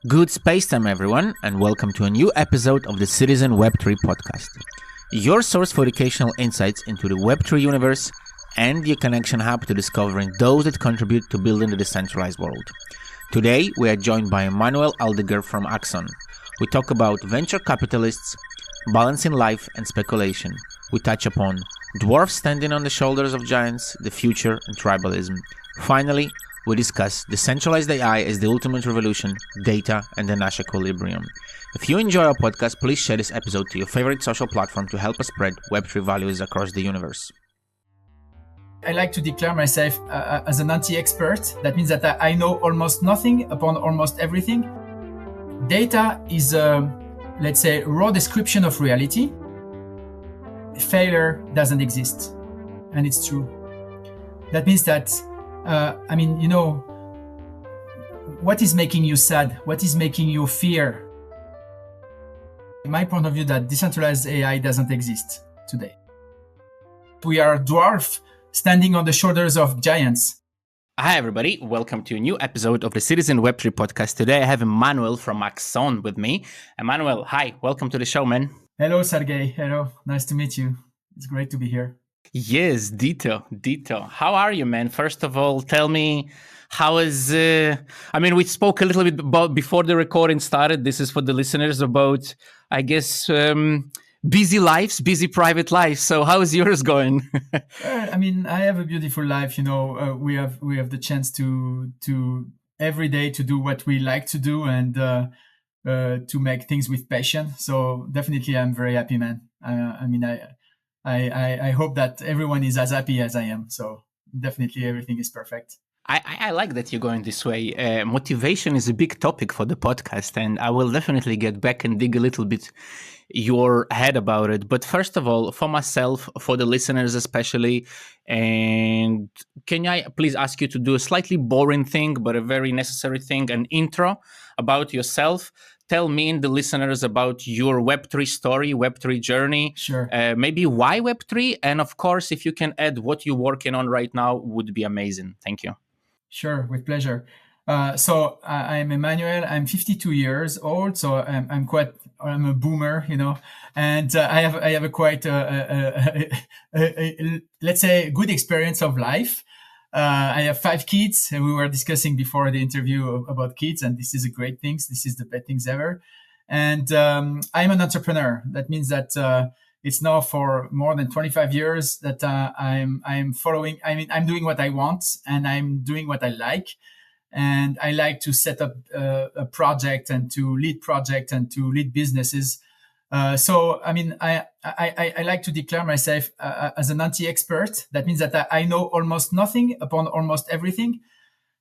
Good space time, everyone, and welcome to a new episode of the Citizen Web3 podcast. Your source for educational insights into the Web3 universe and your connection hub to discovering those that contribute to building the decentralized world. Today, we are joined by Emmanuel Aldeguer from Axone. We talk about venture capitalists, balancing life and speculation. We touch upon dwarfs standing on the shoulders of giants, the future, and tribalism. Finally, we discuss decentralized AI as the ultimate revolution, data, and the Nash equilibrium. If you enjoy our podcast, please share this episode to your favorite social platform to help us spread Web3 values across the universe. I like to declare myself as an anti-expert. That means that I know almost nothing upon almost everything. Data is let's say, raw description of reality. Failure doesn't exist, and it's true. That means that what is making you sad? What is making you fear? In my point of view, that decentralized AI doesn't exist today. We are dwarf standing on the shoulders of giants. Hi, everybody. Welcome to a new episode of the Citizen Web3 podcast. Today, I have Emmanuel from Axone with me. Emmanuel, hi. Welcome to the show, man. Hello, Sergey. Hello. Nice to meet you. It's great to be here. Yes, Dito. How are you, man? First of all, tell me, how is... we spoke a little bit about before the recording started. This is for the listeners about, I guess, busy lives, busy private lives. So how is yours going? I have a beautiful life. We have the chance to every day to do what we like to do and to make things with passion. So definitely, I'm very happy, man. I hope that everyone is as happy as I am. So definitely everything is perfect. I like that you're going this way. Motivation is a big topic for the podcast, and I will definitely get back and dig a little bit your head about it. But first of all, for myself, for the listeners especially, and can I please ask you to do a slightly boring thing, but a very necessary thing, an intro about yourself. Tell me and the listeners about your Web3 story, Web3 journey. Sure. Maybe why Web3? And of course, if you can add what you're working on right now, would be amazing. Thank you. Sure, with pleasure. So I'm Emmanuel. I'm 52 years old. So I'm a boomer, and I have a quite let's say good experience of life. I have 5 kids, and we were discussing before the interview about kids, and this is a great thing. This is the best things ever. And I'm an entrepreneur. That means that it's now for more than 25 years that I'm following. I'm doing what I want, and I'm doing what I like. And I like to set up a project and to lead project and to lead businesses. I like to declare myself as an anti-expert. That means that I know almost nothing upon almost everything,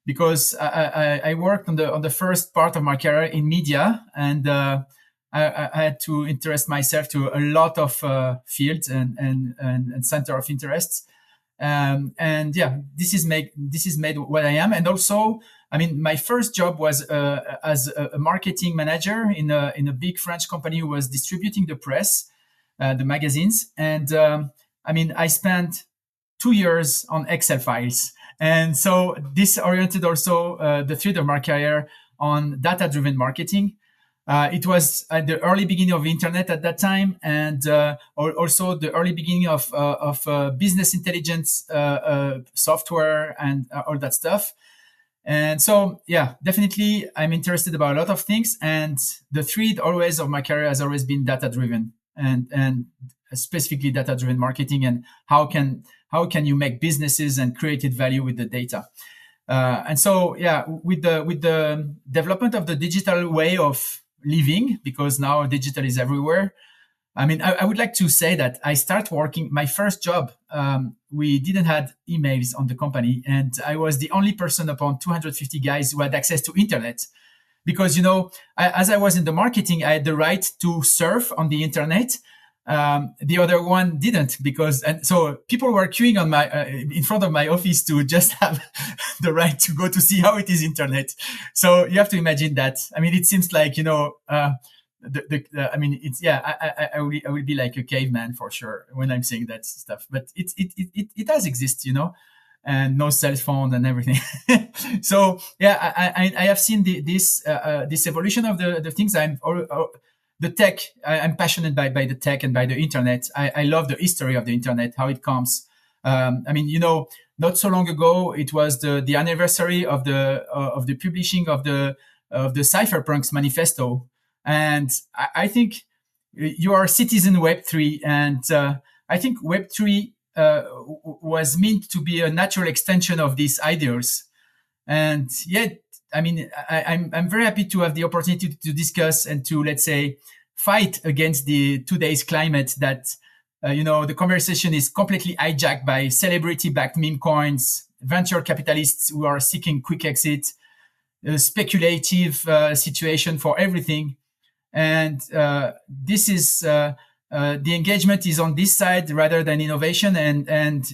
because I worked on the first part of my career in media, and I had to interest myself to a lot of fields and center of interests. This is made what I am. And also, my first job was as a marketing manager in a big French company who was distributing the press, the magazines. And I spent 2 years on Excel files. And so this oriented also the field of my career on data-driven marketing. It was at the early beginning of the internet at that time, and also the early beginning of business intelligence software and all that stuff. And so, definitely, I'm interested about a lot of things. And the thread always of my career has always been data-driven, and specifically data-driven marketing, and how can you make businesses and created value with the data. With the development of the digital way of living, because now digital is everywhere. I would like to say that I start working my first job. We didn't have emails on the company, and I was the only person upon 250 guys who had access to internet. Because, as I was in the marketing, I had the right to surf on the internet. The other one didn't, and so people were queuing on in front of my office to just have the right to go to see how it is internet. So you have to imagine that. It seems like, I will be like a caveman for sure when I'm saying that stuff, but it does exist, and no cell phone and everything. So yeah, I have seen this evolution of the things. The tech. I'm passionate by the tech and by the internet. I love the history of the internet, how it comes. I mean, not so long ago, it was the anniversary of the publishing of the Cypherpunks manifesto, and I think you are a citizen Web3, and I think Web3 was meant to be a natural extension of these ideals. And yet, I mean, I'm very happy to have the opportunity to discuss and to, let's say, fight against the today's climate that, the conversation is completely hijacked by celebrity-backed meme coins, venture capitalists who are seeking quick exit, speculative situation for everything. And this is the engagement is on this side rather than innovation. And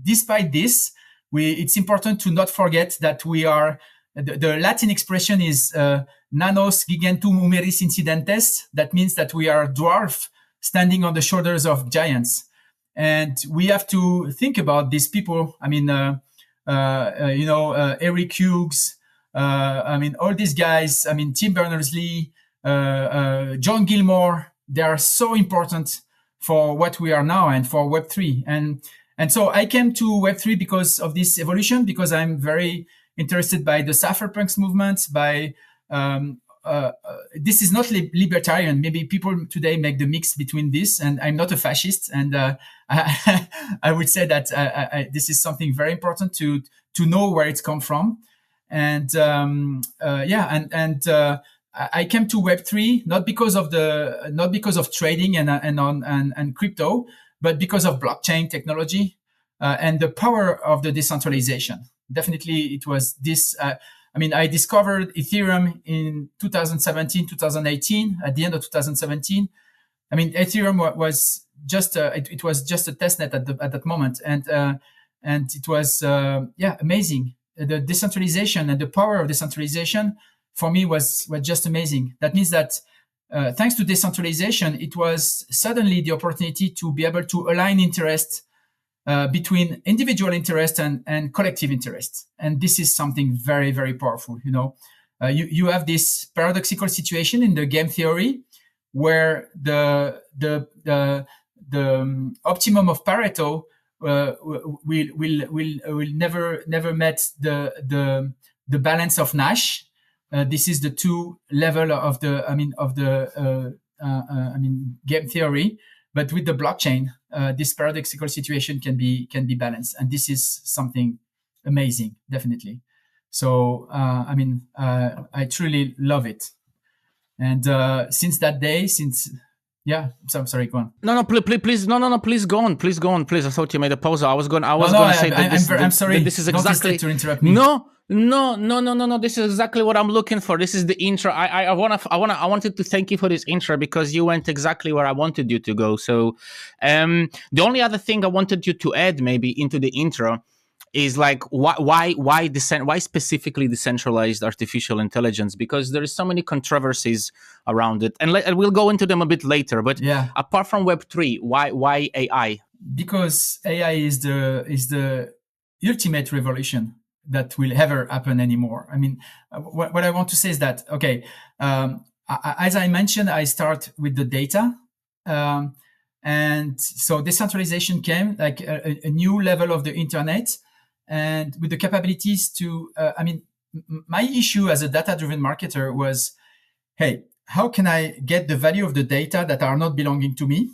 despite this, it's important to not forget that we are, the Latin expression is nanos gigantum humeris incidentes. That means that we are dwarf standing on the shoulders of giants. And we have to think about these people. I mean, Eric Hughes, all these guys, Tim Berners-Lee, John Gilmore, they are so important for what we are now and for Web3. And so I came to Web3 because of this evolution, because I'm very interested by the cypherpunks movement, by this is not libertarian. Maybe people today make the mix between this, and I'm not a fascist. And I would say that this is something very important to know where it's come from. And I came to Web3 not because of trading and crypto, but because of blockchain technology and the power of the decentralization. Definitely, it was this. I discovered Ethereum in 2017, 2018. At the end of 2017, Ethereum was just it was just a testnet at that moment, and it was amazing. The decentralization and the power of decentralization for me was just amazing. That means that thanks to decentralization, it was suddenly the opportunity to be able to align interests between individual interest and collective interest. And this is something very, very powerful. You have this paradoxical situation in the game theory where the optimum of Pareto will never met the balance of Nash. This is the two level of the game theory, but with the blockchain, this paradoxical situation can be balanced, and this is something amazing, definitely. So I truly love it, and since that day, I'm sorry, go on. No, please go on, please. I thought you made a pause. I was going to say that I'm sorry. This is exactly to interrupt me. No. This is exactly what I'm looking for. This is the intro. I wanted to thank you for this intro because you went exactly where I wanted you to go. So, the only other thing I wanted you to add maybe into the intro is like why specifically decentralized artificial intelligence, because there is so many controversies around it, and we'll go into them a bit later. But apart from Web3, why AI? Because AI is the ultimate revolution that will ever happen anymore. What I want to say is that as I mentioned, I start with the data. And so decentralization came like a new level of the internet, and with the capabilities to, my issue as a data-driven marketer was, hey, how can I get the value of the data that are not belonging to me?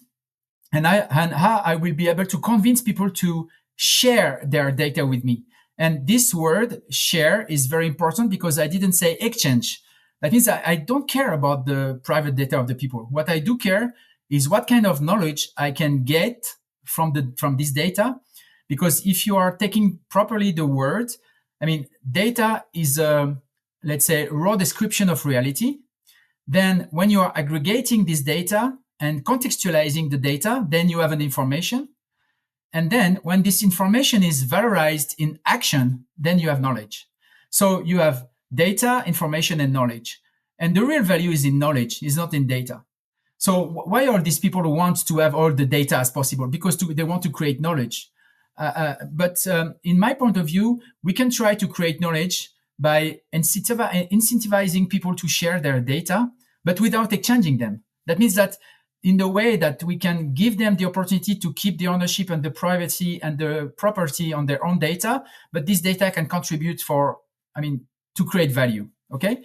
And how I will be able to convince people to share their data with me. And this word share is very important because I didn't say exchange. That means I don't care about the private data of the people. What I do care is what kind of knowledge I can get from this data. Because if you are taking properly the word, data is let's say, raw description of reality. Then when you are aggregating this data and contextualizing the data, then you have an information. And then when this information is valorized in action, then you have knowledge. So you have data, information, and knowledge. And the real value is in knowledge, is not in data. So why are these people who want to have all the data as possible? Because they want to create knowledge. But in my point of view, we can try to create knowledge by incentivizing people to share their data, but without exchanging them. That means that in the way that we can give them the opportunity to keep the ownership and the privacy and the property on their own data, but this data can contribute to create value. Okay.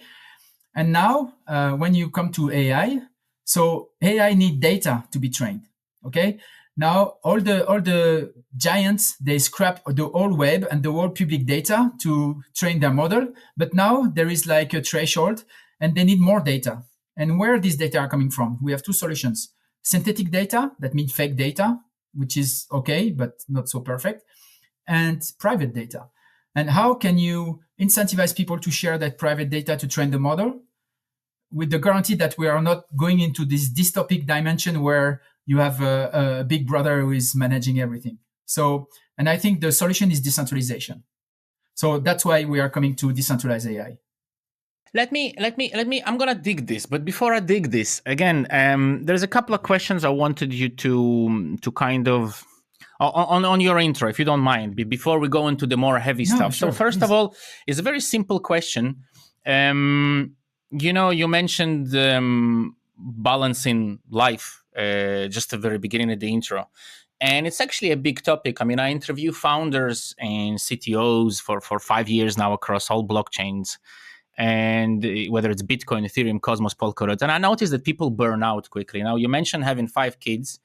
And now when you come to AI, so AI need data to be trained. Okay. Now all the giants, they scrap the whole web and the whole public data to train their model. But now there is like a threshold and they need more data. And where these data are coming from? We have two solutions. Synthetic data, that means fake data, which is okay, but not so perfect, and private data. And how can you incentivize people to share that private data to train the model with the guarantee that we are not going into this dystopic dimension where you have a big brother who is managing everything. So, and I think the solution is decentralization. So that's why we are coming to decentralized AI. Let me, I'm going to dig this. But before I dig this, again, there's a couple of questions I wanted you to kind of, on your intro, if you don't mind, before we go into the more heavy stuff. Sure, so first please. of all, it's a very simple question. You mentioned balancing life just at the very beginning of the intro. And it's actually a big topic. I mean, I interview founders and CTOs for 5 years now across all blockchains. And whether it's Bitcoin, Ethereum, Cosmos, Polkadot. And I noticed that people burn out quickly. Now, you mentioned having 5 kids.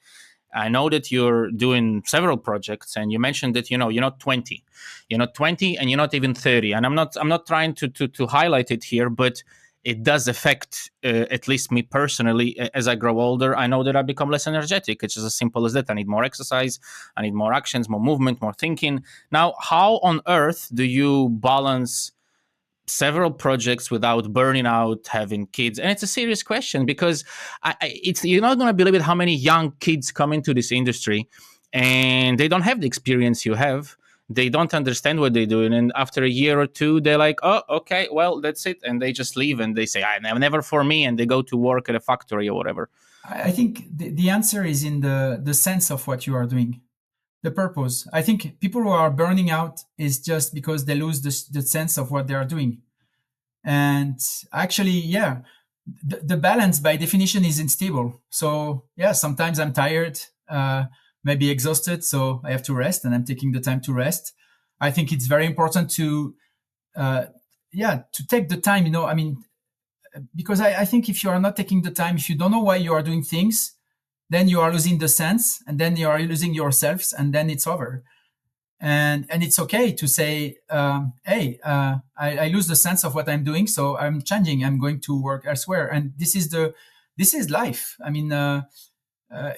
I know that you're doing several projects, and you mentioned that, you're not 20. You're not 20 and you're not even 30. And I'm not trying to highlight it here, but it does affect, at least me personally, as I grow older. I know that I become less energetic. It's just as simple as that. I need more exercise. I need more actions, more movement, more thinking. Now, how on earth do you balance several projects without burning out, having kids? And it's a serious question, because you're not going to believe it how many young kids come into this industry and they don't have the experience you have. They don't understand what they're doing. And after a year or two, they're like, oh, okay, well, that's it. And they just leave and they say, never for me. And they go to work at a factory or whatever. I think the answer is in the sense of what you are doing. The purpose. I think people who are burning out is just because they lose the sense of what they are doing. And actually, the balance by definition is unstable. So sometimes I'm tired, maybe exhausted, so I have to rest, and I'm taking the time to rest. I think it's very important to take the time, because I think if you are not taking the time, if you don't know why you are doing things, then you are losing the sense, and then you are losing yourselves, and then it's over. And it's okay to say, hey, I lose the sense of what I'm doing, so I'm changing. I'm going to work elsewhere. And this is life. I mean,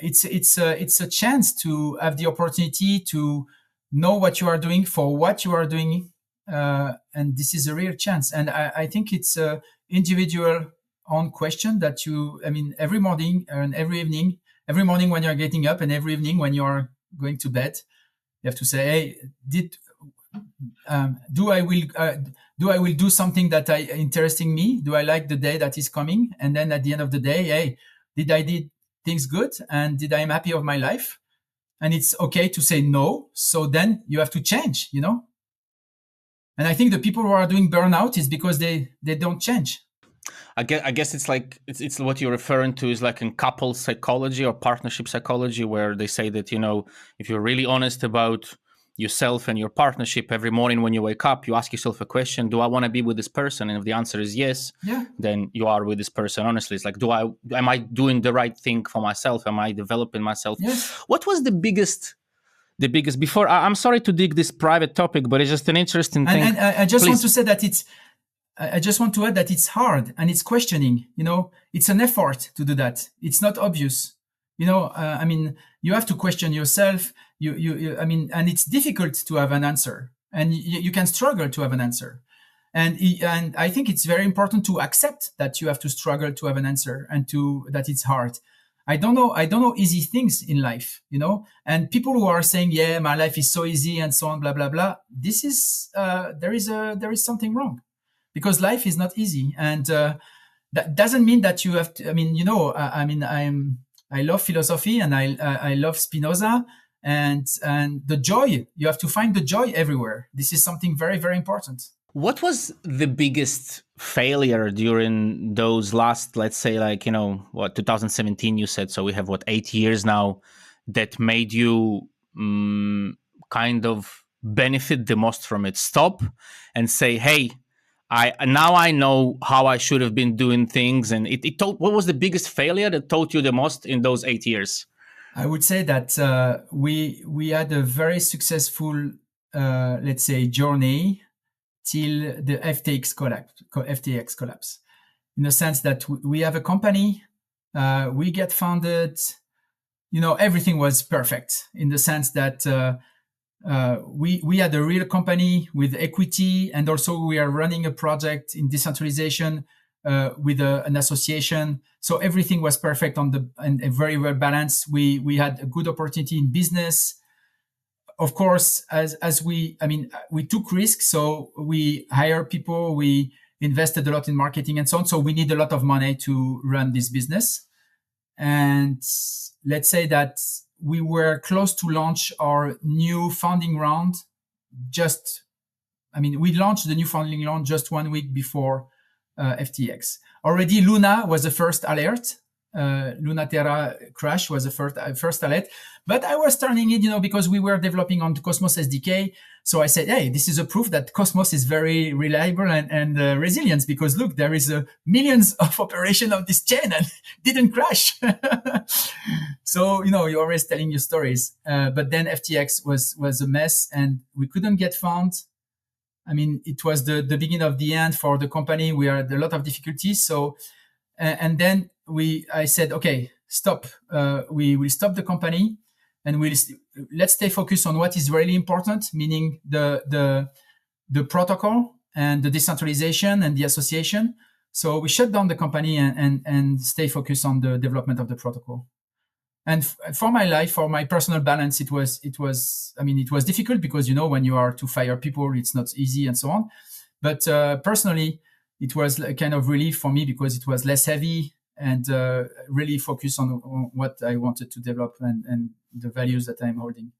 it's a chance to have the opportunity to know what you are doing for what you are doing, and this is a real chance. And I think it's a individual own question that every morning and every evening. Every morning when you're getting up and every evening when you're going to bed, you have to say, hey, do I will do something that interesting me? Do I like the day that is coming? And then at the end of the day, hey, did I did things good? And did I am happy of my life? And it's okay to say no. So then you have to change, And I think the people who are doing burnout is because they don't change. I guess it's like it's what you're referring to is like in couple psychology or partnership psychology, where they say that, if you're really honest about yourself and your partnership, every morning when you wake up, you ask yourself a question: do I want to be with this person? And if the answer is yes, then you are with this person. Honestly, it's like, am I doing the right thing for myself? Am I developing myself? Yes. What was the biggest before? I'm sorry to dig this private topic, but it's just an interesting thing. And I just want to say that I just want to add that it's hard and it's questioning, it's an effort to do that. It's not obvious, you have to question yourself, and it's difficult to have an answer, and you can struggle to have an answer. And I think it's very important to accept that you have to struggle to have an answer and that it's hard. I don't know easy things in life, and people who are saying, yeah, my life is so easy and so on, blah, blah, blah. This is, there is something wrong. Because life is not easy, and that doesn't mean that you have to. I love philosophy, and I love Spinoza, and the joy. You have to find the joy everywhere. This is something very, very important. What was the biggest failure during those last, let's say, 2017 you said, so we have 8 years now, that made you kind of benefit the most from it? Stop and say, hey, I know how I should have been doing things. And what was the biggest failure that taught you the most in those 8 years? I would say that we had a very successful, let's say, journey till the FTX collapse. In the sense that we have a company, we get funded, everything was perfect in the sense that we had a real company with equity, and also we are running a project in decentralization with an association. So everything was perfect and very well balanced. We had a good opportunity in business. Of course, we took risks. So we hire people, we invested a lot in marketing and so on. So we need a lot of money to run this business. And let's say that we were close to launch our new funding round. We launched the new funding round just 1 week before FTX. Already Luna was the first alert. Luna Terra crash was the first alert, but I was turning it, because we were developing on the Cosmos SDK. So I said, hey, this is a proof that Cosmos is very reliable and resilient, because look, there is millions of operation of this chain and didn't crash. So, you're always telling your stories. But then FTX was a mess and we couldn't get funds. It was the beginning of the end for the company. We had a lot of difficulties. So, and then I said, okay, stop. We will stop the company and let's stay focused on what is really important, meaning the protocol and the decentralization and the association. So we shut down the company and stay focused on the development of the protocol. And for my life, for my personal balance, it was difficult because, when you are to fire people, it's not easy and so on. But personally, it was a kind of relief for me because it was less heavy and really focus on what I wanted to develop and the values that I'm holding.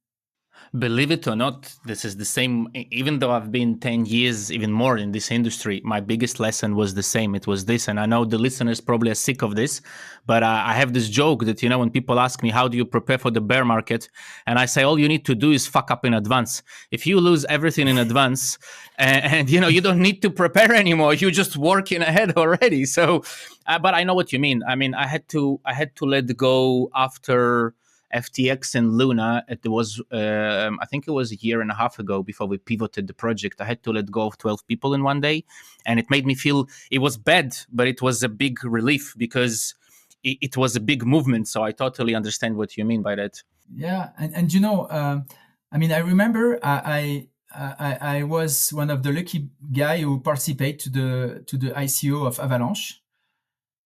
Believe it or not, this is the same. Even though I've been 10 years, even more in this industry, my biggest lesson was the same. It was this. And I know the listeners probably are sick of this, but I have this joke that, when people ask me, how do you prepare for the bear market? And I say, all you need to do is fuck up in advance. If you lose everything in advance and you don't need to prepare anymore, you're just working ahead already. So, but I know what you mean. I had to let go after FTX and Luna. It was, I think it was a year and a half ago before we pivoted the project. I had to let go of 12 people in one day. And it made me feel it was bad, but it was a big relief because it was a big movement. So I totally understand what you mean by that. Yeah. And I remember I was one of the lucky guy who participated to the ICO of Avalanche.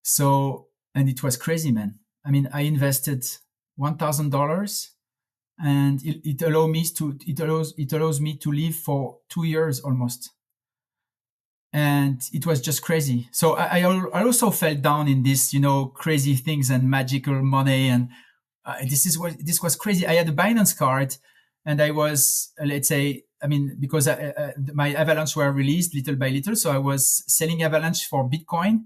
So, and it was crazy, man. I invested $1,000 and it allows me to live for 2 years almost. And it was just crazy. So I also fell down in this, crazy things and magical money. And this was crazy. I had a Binance card and I was, let's say, because my Avalanche were released little by little. So I was selling Avalanche for Bitcoin.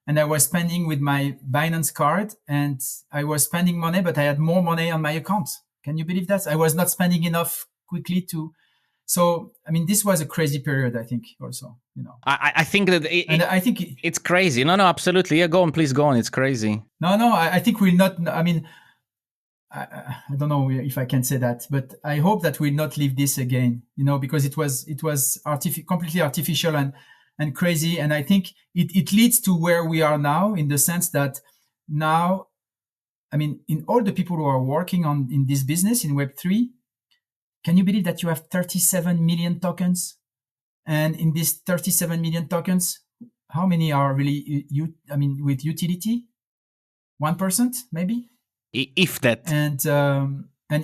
And I was spending with my Binance card and I was spending money, but I had more money on my account. Can you believe that? I was not spending enough quickly so, this was a crazy period, I think, also, I think that I think it's crazy. No, absolutely. Yeah, please go on. It's crazy. No, I think we'll not, I don't know if I can say that, but I hope that we'll not live this again, because it was completely artificial and crazy. And I think it leads to where we are now in the sense that now, in all the people who are working in this business in Web3, can you believe that you have 37 million tokens? And in these 37 million tokens, how many are really, with utility? 1% maybe? If that. And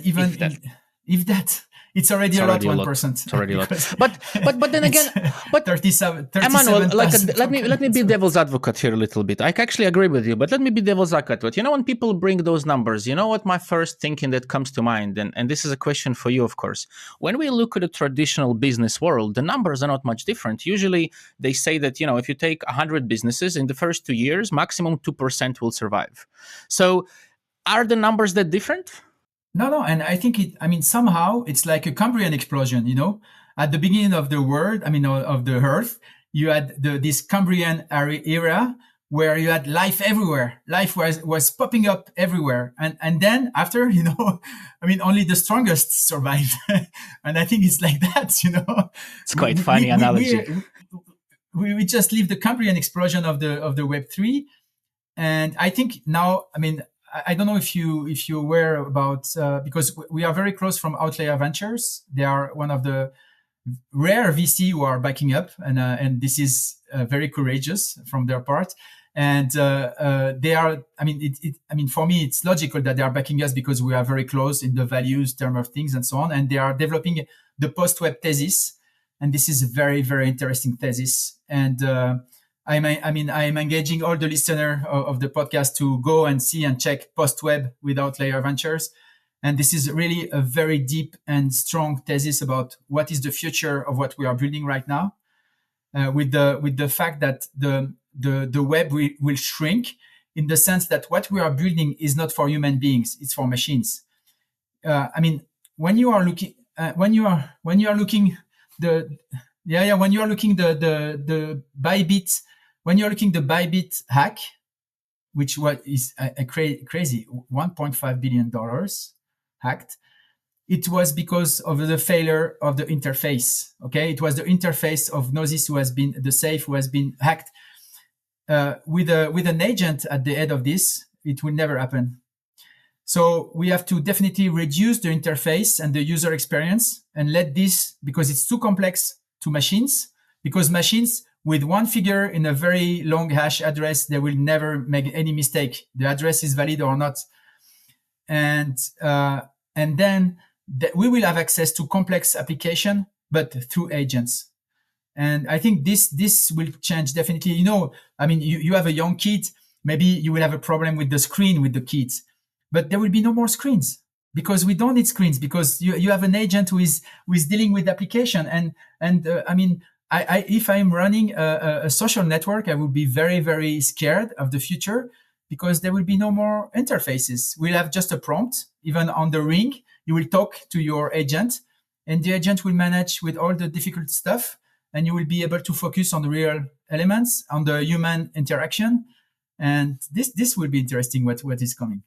even, If that, it's already a lot, 1%. It's already a lot. But then again, but 37, Emmanuel, let me be so. devil's advocate here a little bit. I actually agree with you, but let me be devil's advocate. You know, when people bring those numbers, you know what my first thinking that comes to mind, and this is a question for you, of course. When we look at the traditional business world, the numbers are not much different. Usually, they say that, you know, if you take 100 businesses in the first 2 years, maximum 2% will survive. So, are the numbers that different? No, and I think somehow it's like a Cambrian explosion, you know. At the beginning of the world, of the Earth, you had this Cambrian era where you had life everywhere. Life was popping up everywhere. And then after, you know, only the strongest survive. And I think it's like that, you know. It's quite funny analogy. We just leave the Cambrian explosion of the Web3. And I think now, I don't know if you're aware about, because we are very close from Outlier Ventures. They are one of the rare VC who are backing up, and this is very courageous from their part. And they are, for me, it's logical that they are backing us because we are very close in the values term of things and so on. And they are developing the post-web thesis, and this is a very, very interesting thesis. And I'm engaging all the listener of the podcast to go and see and check post-web with Outlier Ventures. And this is really a very deep and strong thesis about what is the future of what we are building right now, with the fact that the web will shrink in the sense that what we are building is not for human beings, it's for machines. When you are looking the Bybit hack, which is a crazy $1.5 billion hacked, it was because of the failure of the interface. Okay, it was the interface of Gnosis who has been hacked. With an agent at the head of this, it will never happen. So we have to definitely reduce the interface and the user experience and let this, because it's too complex to machines, because machines with one figure in a very long hash address, they will never make any mistake. The address is valid or not. And then we will have access to complex application, but through agents. And I think this will change definitely. You know, you have a young kid, maybe you will have a problem with the screen with the kids, but there will be no more screens because we don't need screens, because you have an agent who is dealing with the application. If I'm running a social network, I would be very, very scared of the future because there will be no more interfaces. We'll have just a prompt. Even on the ring, you will talk to your agent, and the agent will manage with all the difficult stuff, and you will be able to focus on the real elements, on the human interaction. And this will be interesting, what is coming.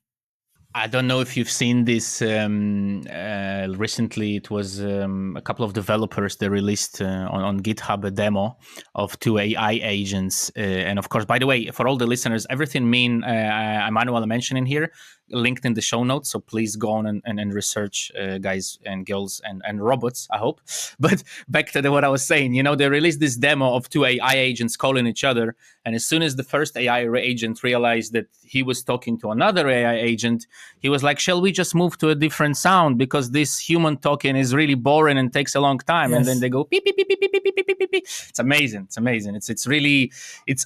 I don't know if you've seen this recently. It was a couple of developers, they released on GitHub a demo of 2 AI agents. And of course, by the way, for all the listeners, everything Emmanuel mentioned here, linked in the show notes. So please go on and research, guys and girls and robots, I hope. But back to what I was saying, you know, they released this demo of 2 AI agents calling each other. And as soon as the first AI agent realized that he was talking to another AI agent, he was like, shall we just move to a different sound? Because this human talking is really boring and takes a long time. Yes. And then they go, beep, beep, beep, beep, beep, beep, beep, beep, beep. It's amazing. It's amazing. It's really,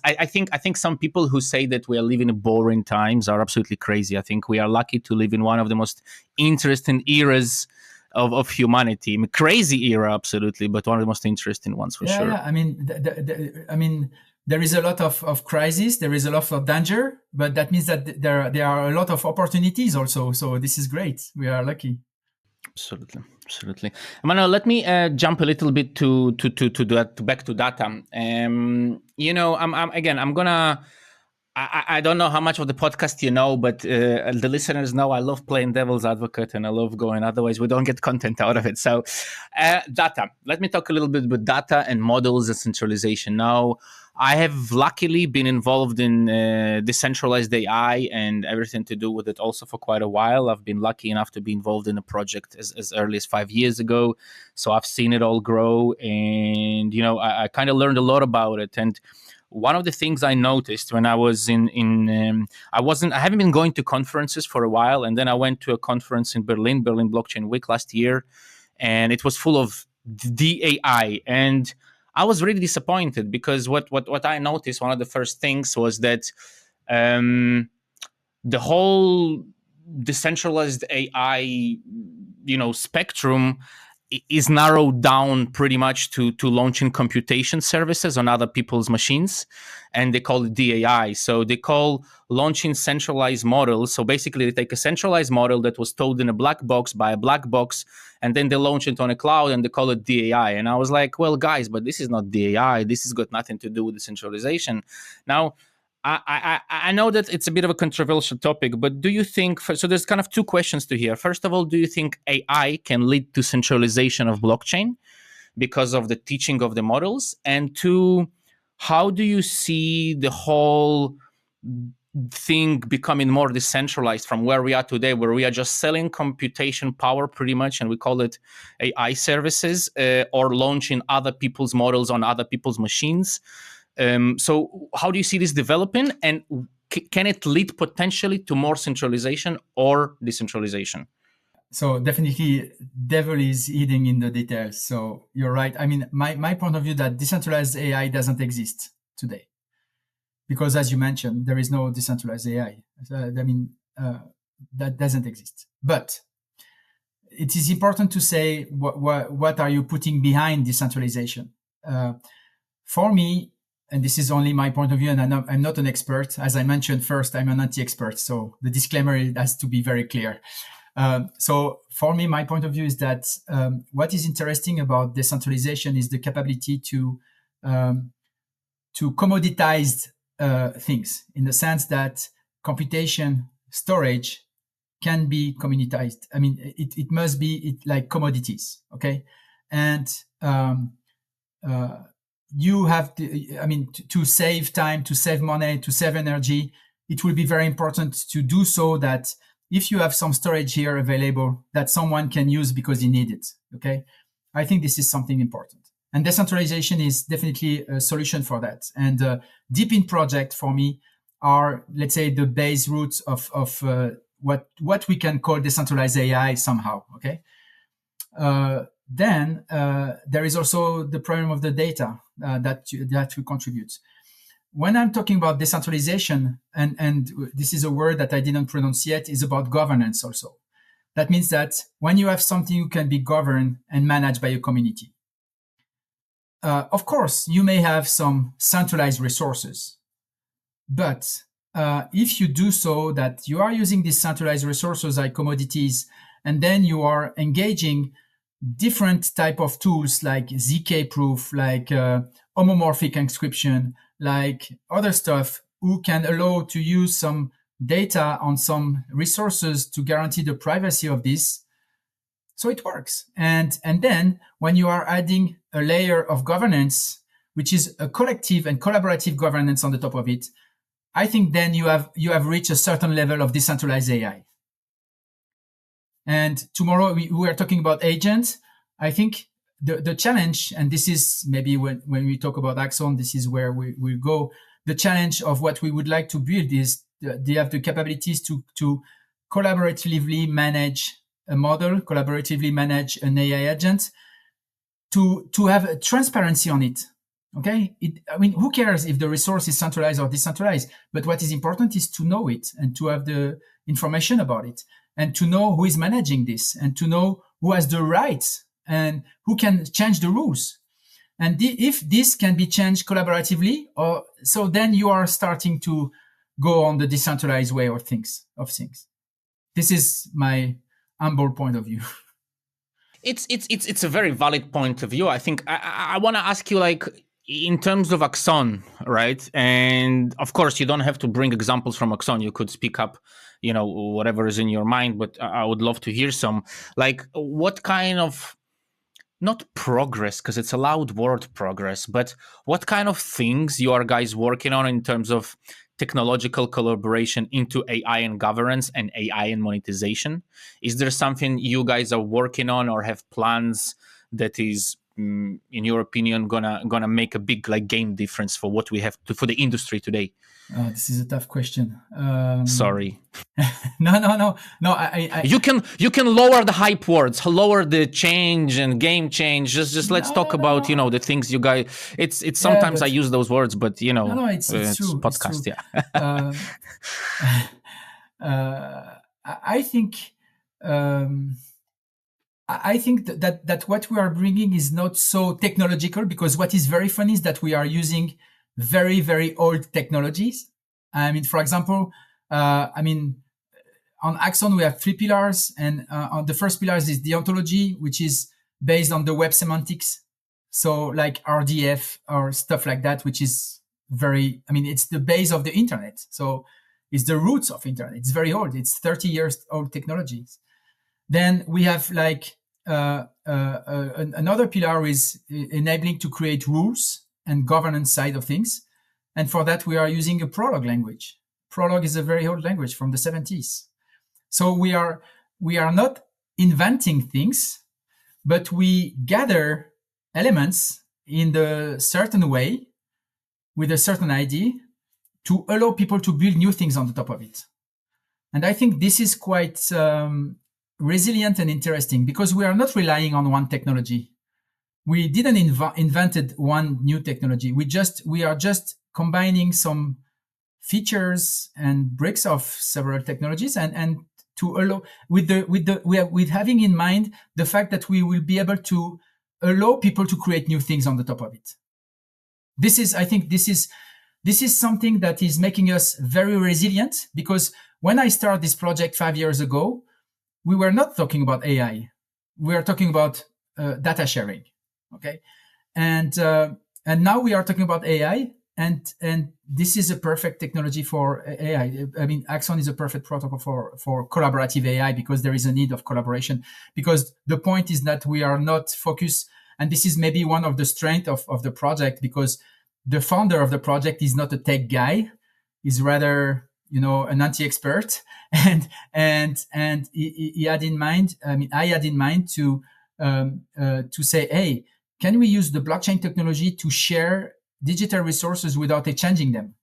I think some people who say that we are living in boring times are absolutely crazy. I think we are lucky to live in one of the most interesting eras of humanity. Crazy era, absolutely, but one of the most interesting ones for sure. Yeah. There is a lot of crisis, there is a lot of danger, but that means that there are a lot of opportunities also. So this is great. We are lucky. Absolutely. Emmanuel, let me jump a little bit to back to data. I don't know how much of the podcast you know, but the listeners know I love playing devil's advocate and I love going. Otherwise, we don't get content out of it. So data. Let me talk a little bit about data and models and centralization. Now, I have luckily been involved in decentralized AI and everything to do with it also for quite a while. I've been lucky enough to be involved in a project as early as 5 years ago. So I've seen it all grow and, I kind of learned a lot about it. And one of the things I noticed when I was I haven't been going to conferences for a while, and then I went to a conference in Berlin Blockchain Week last year, and it was full of DAI, and I was really disappointed because what I noticed, one of the first things was that the whole decentralized AI, spectrum is narrowed down pretty much to launching computation services on other people's machines, and they call it DAI. So they call launching centralized models. So basically, they take a centralized model that was stored in a black box by a black box, and then they launch it on a cloud, and they call it DAI. And I was like, well, guys, but this is not DAI. This has got nothing to do with decentralization. Now, I know that it's a bit of a controversial topic, but do you think, so there's kind of two questions to here. First of all, do you think AI can lead to centralization of blockchain because of the teaching of the models? And two, how do you see the whole thing becoming more decentralized from where we are today, where we are just selling computation power pretty much, and we call it AI services, or launching other people's models on other people's machines? So how do you see this developing, and can it lead potentially to more centralization or decentralization? So definitely devil is hidden in the details. So you're right. I mean, my point of view that decentralized AI doesn't exist today. Because as you mentioned, there is no decentralized AI. That doesn't exist. But it is important to say what are you putting behind decentralization? For me, and this is only my point of view, and I'm not an expert. As I mentioned first, I'm an anti-expert. So the disclaimer has to be very clear. So for me, my point of view is that what is interesting about decentralization is the capability to commoditize things, in the sense that computation storage can be communitized. I mean, it must be like commodities, okay? And you have to save time, to save money, to save energy. It will be very important to do so that if you have some storage here available that someone can use because he needs it, okay? I think this is something important. And decentralization is definitely a solution for that. And deep in project for me are, let's say, the base roots of what we can call decentralized AI somehow, okay? Then there is also the problem of the data that we contribute. When I'm talking about decentralization, and this is a word that I didn't pronounce yet, is about governance also. That means that when you have something you can be governed and managed by a community. Of course, you may have some centralized resources, but if you do so that you are using these centralized resources like commodities, and then you are engaging different type of tools like ZK proof, like homomorphic encryption, like other stuff, who can allow to use some data on some resources to guarantee the privacy of this. So it works. And then when you are adding a layer of governance, which is a collective and collaborative governance on the top of it, I think then you have reached a certain level of decentralized AI. And tomorrow we are talking about agents. I think the challenge, and this is maybe when we talk about Axone, this is where we go. The challenge of what we would like to build is they have the capabilities to collaboratively manage a model, collaboratively manage an AI agent, to have a transparency on it. Okay, who cares if the resource is centralized or decentralized? But what is important is to know it and to have the information about it, and to know who is managing this, and to know who has the rights and who can change the rules. And if this can be changed collaboratively, so then you are starting to go on the decentralized way of things. This is my humble point of view. It's a very valid point of view. I think I want to ask you, like, in terms of Axone, right? And of course, you don't have to bring examples from Axone. You could speak up, whatever is in your mind, but I would love to hear some. Like, what kind of, not progress, because it's a loud word, progress, but what kind of things you are guys working on in terms of technological collaboration into AI and governance and AI and monetization? Is there something you guys are working on or have plans that is in your opinion, gonna make a big like game difference for what we have for the industry today? This is a tough question. Sorry. No. You can lower the hype words, lower the change and game change. Just let's talk about the things you guys. It's sometimes I use those words, but it's true. Podcast, it's true. I think that what we are bringing is not so technological, because what is very funny is that we are using very, very old technologies. I mean, for example, on Axone, we have 3 pillars. And on the first pillar is the ontology, which is based on the web semantics. So like RDF or stuff like that, which is it's the base of the internet. So it's the roots of internet. It's very old. It's 30 years old technologies. Then we have like another pillar is enabling to create rules and governance side of things. And for that, we are using a Prolog language. Prolog is a very old language from the 70s. So we are not inventing things, but we gather elements in the certain way with a certain idea to allow people to build new things on the top of it. And I think this is quite resilient and interesting, because we are not relying on one technology. We didn't invented one new technology. We are just combining some features and bricks of several technologies, and to allow with having in mind the fact that we will be able to allow people to create new things on the top of it. I think this is something that is making us very resilient, because when I started this project 5 years ago, we were not talking about AI. We were talking about data sharing. Okay. And now we are talking about AI, and this is a perfect technology for AI. I mean, Axone is a perfect protocol for collaborative AI, because there is a need of collaboration. Because the point is that we are not focused, and this is maybe one of the strengths of the project, because the founder of the project is not a tech guy, is rather an anti-expert, and he had in mind. I had in mind to say, hey, can we use the blockchain technology to share digital resources without exchanging them?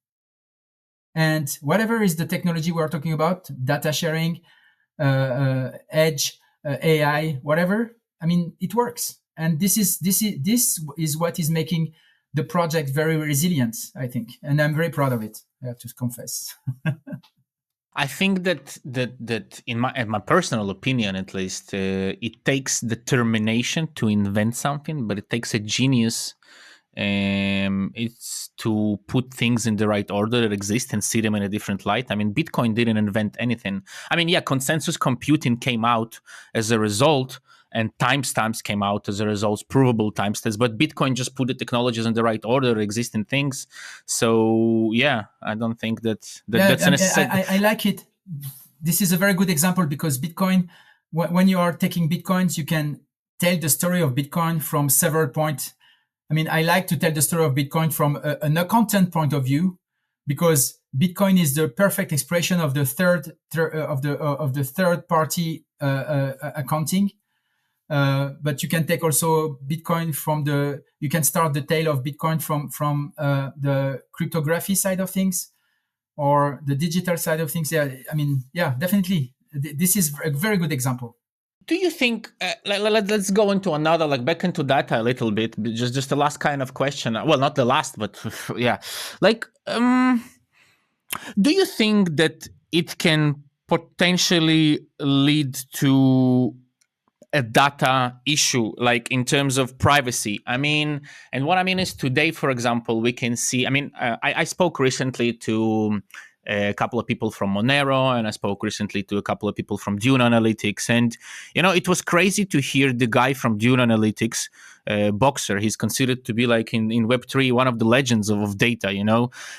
And whatever is the technology we are talking about, data sharing, edge, AI, whatever. I mean, it works, and this is what is making the project very resilient, I think, and I'm very proud of it. I have to confess. I think that in my personal opinion, at least, it takes determination to invent something, but it takes a genius. It's to put things in the right order that exist and see them in a different light. I mean, Bitcoin didn't invent anything. I mean, yeah, consensus computing came out as a result, and timestamps came out as a result, provable timestamps. But Bitcoin just put the technologies in the right order, existing things. So yeah, I don't think that's necessary. I like it. This is a very good example, because Bitcoin, when you are taking Bitcoins, you can tell the story of Bitcoin from several points. I mean, I like to tell the story of Bitcoin from an accountant point of view, because Bitcoin is the perfect expression of the third party accounting. But you can take also Bitcoin you can start the tale of Bitcoin from the cryptography side of things, or the digital side of things. Yeah, I mean, yeah, definitely. This is a very good example. Do you think, let's go into another, back into data a little bit, just the last kind of question. Well, not the last, but yeah. Do you think that it can potentially lead to a data issue, in terms of privacy? I mean, and what I mean is today, for example, we can see, I spoke recently to a couple of people from Monero, and I spoke recently to a couple of people from Dune Analytics. And, it was crazy to hear the guy from Dune Analytics, Boxer. He's considered to be in Web3, one of the legends of data,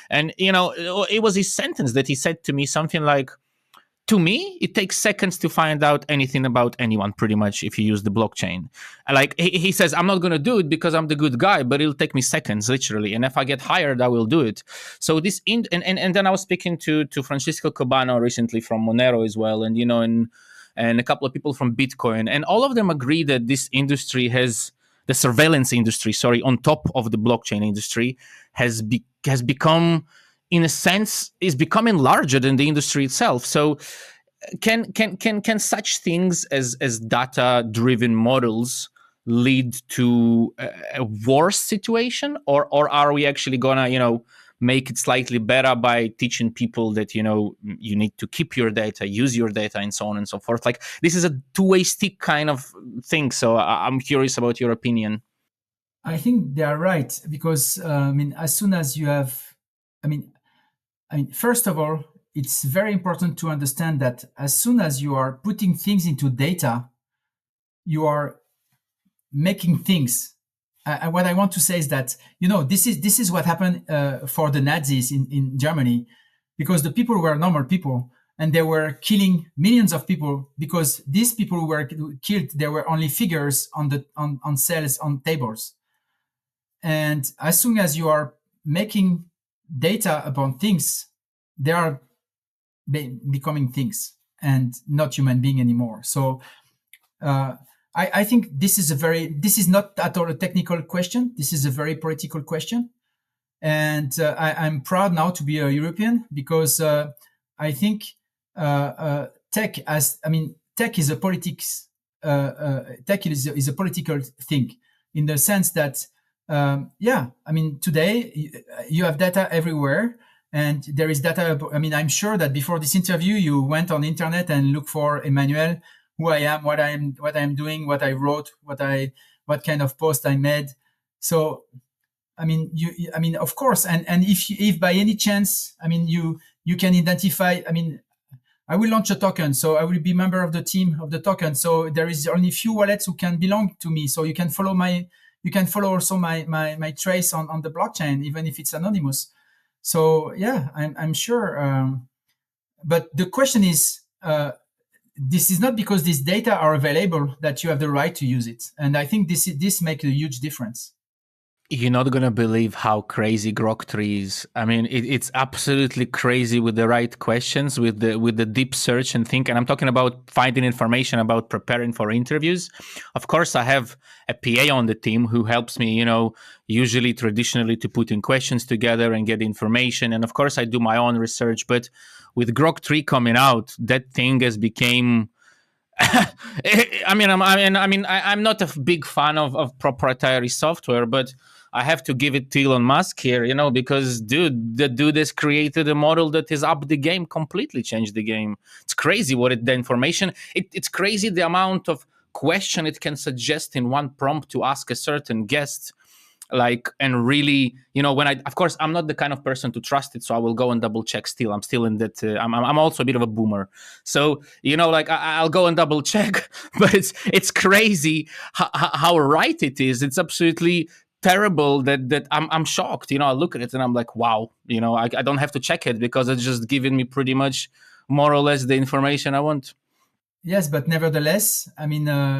And, it was his sentence that he said to me something like, to me, it takes seconds to find out anything about anyone, pretty much, if you use the blockchain. He says, I'm not going to do it because I'm the good guy, but it'll take me seconds, literally. And if I get hired, I will do it. So this, and then I was speaking to Francisco Cabano recently from Monero as well, and a couple of people from Bitcoin, and all of them agree that this industry has the surveillance industry, on top of the blockchain industry, has become, in a sense, is becoming larger than the industry itself. So can such things as data driven models lead to a worse situation, or are we actually gonna make it slightly better by teaching people that you need to keep your data, use your data, and so on and so forth? Like, this is a two-way stick kind of thing, so I'm curious about your opinion. I think they are right, because as soon as you have, first of all, it's very important to understand that as soon as you are putting things into data, you are making things. And what I want to say is that, this is what happened for the Nazis in Germany, because the people were normal people and they were killing millions of people, because these people who were killed, they were only figures on cells, on tables. And as soon as you are making data upon things, they are becoming things and not human being anymore. So I think this is not at all a technical question. This is a very political question. And I'm proud now to be a European, because I think tech is a politics. Tech is a political thing, in the sense that, today you have data everywhere, and there is data. I'm sure that before this interview, you went on the internet and looked for Emmanuel, who I am, what I'm doing, what I wrote, what kind of post I made. So, of course, and if by any chance, you can identify. I will launch a token, so I will be member of the team of the token. So there is only few wallets who can belong to me. So you can follow also my trace on the blockchain, even if it's anonymous. So yeah, I'm sure. But the question is, this is not because these data are available that you have the right to use it. And I think this makes a huge difference. You're not going to believe how crazy Grok3 is. It's absolutely crazy with the right questions, with the deep search and think. And I'm talking about finding information, about preparing for interviews. Of course, I have a PA on the team who helps me, usually traditionally, to put in questions together and get information. And of course, I do my own research. But with Grok3 coming out, that thing has become... I'm not a big fan of proprietary software, but I have to give it to Elon Musk here, because the dude has created a model that has upped the game, completely changed the game. It's crazy the information. It's crazy the amount of question it can suggest in one prompt to ask a certain guest. And really, of course, I'm not the kind of person to trust it, so I will go and double check still. I'm still in that, I'm also a bit of a boomer. So, I'll go and double check, but it's crazy how right it is. It's absolutely terrible that I'm shocked. I look at it and I'm like, wow, I don't have to check it, because it's just giving me pretty much more or less the information I want. Yes, but nevertheless,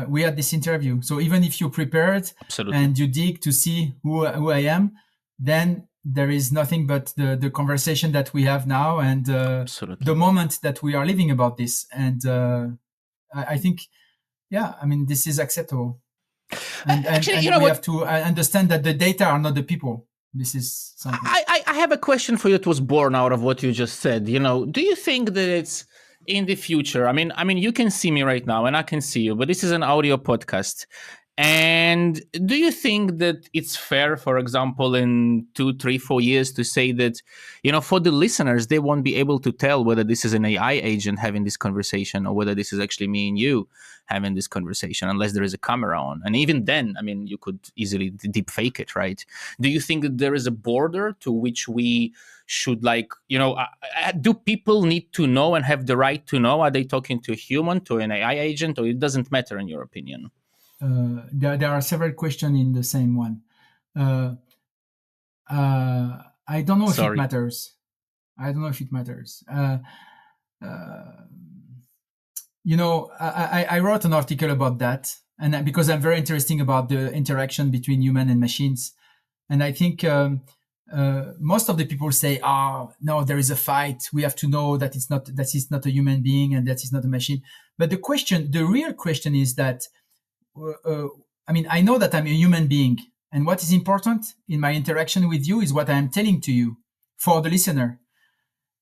we had this interview. So even if you prepared Absolutely. And you dig to see who I am, then there is nothing but the conversation that we have now, and the moment that we are living about this. And I think, this is acceptable. And actually, we have to understand that the data are not the people. This is something. I have a question for you that was born out of what you just said. Do you think that it's in the future? You can see me right now and I can see you, but this is an audio podcast. And do you think that it's fair, for example, in 2, 3, 4 years to say that, for the listeners, they won't be able to tell whether this is an AI agent having this conversation or whether this is actually me and you having this conversation, unless there is a camera on? And even then, you could easily deep fake it, right? Do you think that there is a border to which we should, do people need to know and have the right to know? Are they talking to a human, to an AI agent, or it doesn't matter in your opinion? There are several questions in the same one. I don't know if it matters. I wrote an article about that, and because I'm very interested about the interaction between human and machines, and I think most of the people say, no, there is a fight. We have to know that it's not a human being and that it's not a machine. But the real question is that I know that I'm a human being, and what is important in my interaction with you is what I am telling to you for the listener.